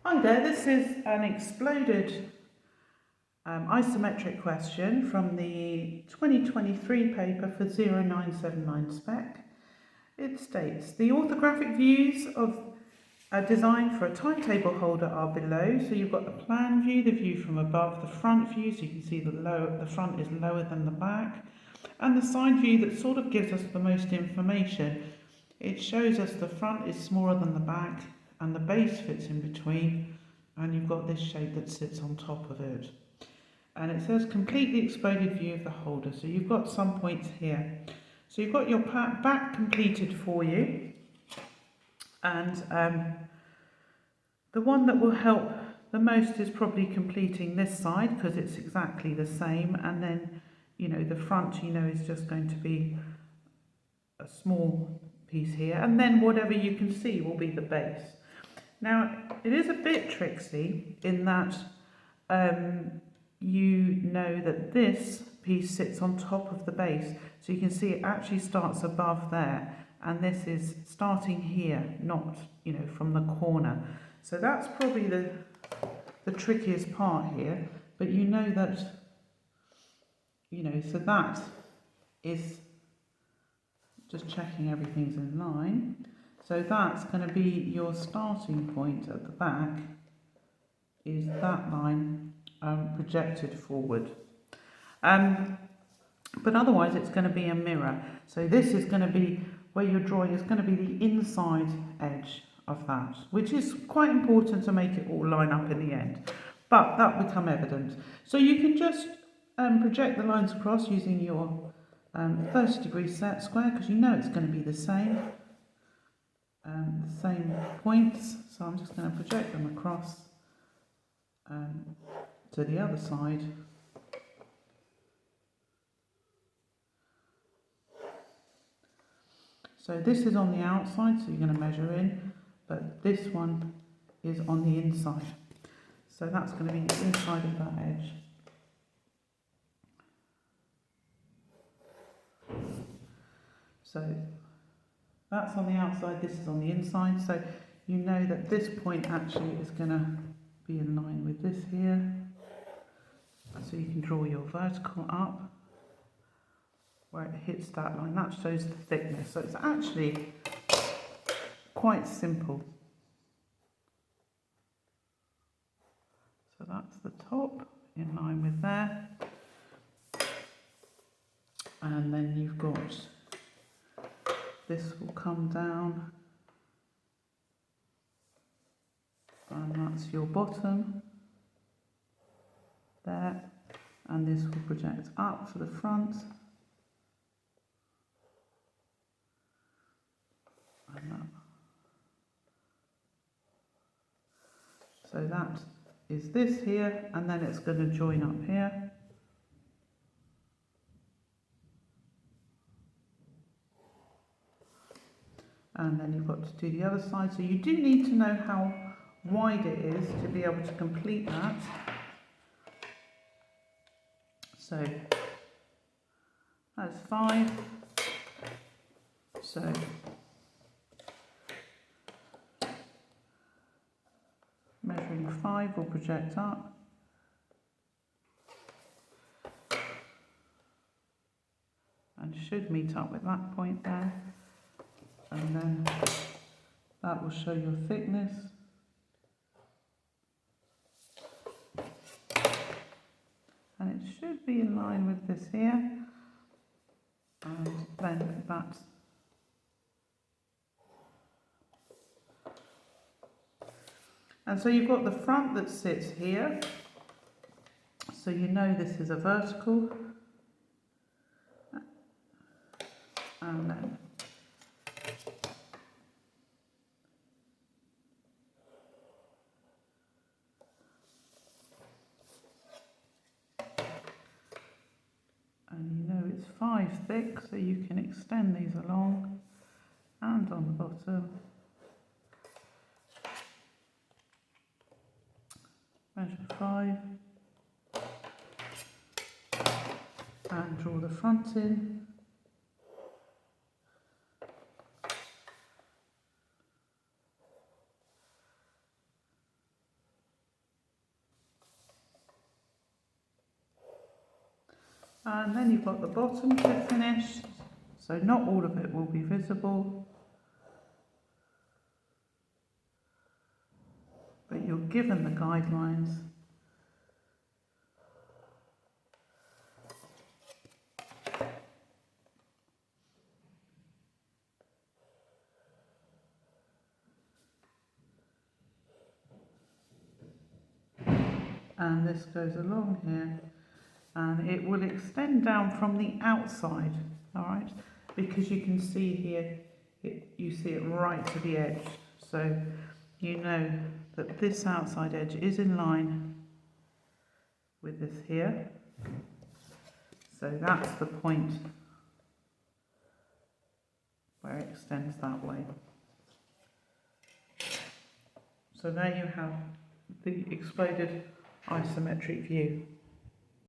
Hi there, this is an exploded isometric question from the 2023 paper for 0979 spec. It states, the orthographic views of a design for a timetable holder are below. So you've got the plan view, the view from above, the front view, so you can see the front is lower than the back, and the side view that sort of gives us the most information. It shows us the front is smaller than the back and the base fits in between, and you've got this shape that sits on top of it. And it says completely exploded view of the holder. So you've got some points here. So you've got your back completed for you, and the one that will help the most is probably completing this side because it's exactly the same, and then the front is just going to be a small piece here, and then whatever you can see will be the base. Now it is a bit tricksy in that that this piece sits on top of the base, so you can see it actually starts above there, and this is starting here, not from the corner. So that's probably the trickiest part here, but that so that is just checking everything's in line. So that's going to be your starting point at the back, is that line projected forward. But otherwise it's going to be a mirror. So this is going to be where you're drawing, is going to be the inside edge of that, which is quite important to make it all line up in the end. But that will become evident. So you can just project the lines across using your 30-degree set square, because it's going to be the same points. So I'm just going to project them across to the other side. So this is on the outside, so you're going to measure in, but this one is on the inside. So that's going to be the inside of that edge. So that's on the outside, this is on the inside, so that this point actually is going to be in line with this here. So you can draw your vertical up where it hits that line. That shows the thickness, so it's actually quite simple. So that's the top in line with there, and then you've got this will come down, and that's your bottom there, and this will project up for the front, and that. So that is this here, and then it's going to join up here. And then you've got to do the other side. So you do need to know how wide it is to be able to complete that. So that's 5. So measuring 5 will project up. And should meet up with that point there. And then that will show your thickness. And it should be in line with this here. And then that. And so you've got the front that sits here. So this is a vertical. And then it's 5 thick, so you can extend these along, and on the bottom. Measure 5 and draw the front in. And then you've got the bottom to finish, so not all of it will be visible, but you're given the guidelines. And this goes along here, and it will extend down from the outside, all right, because you can see here, you see it right to the edge, so you know that this outside edge is in line with this here, so that's the point where it extends that way. So there you have the exploded isometric view.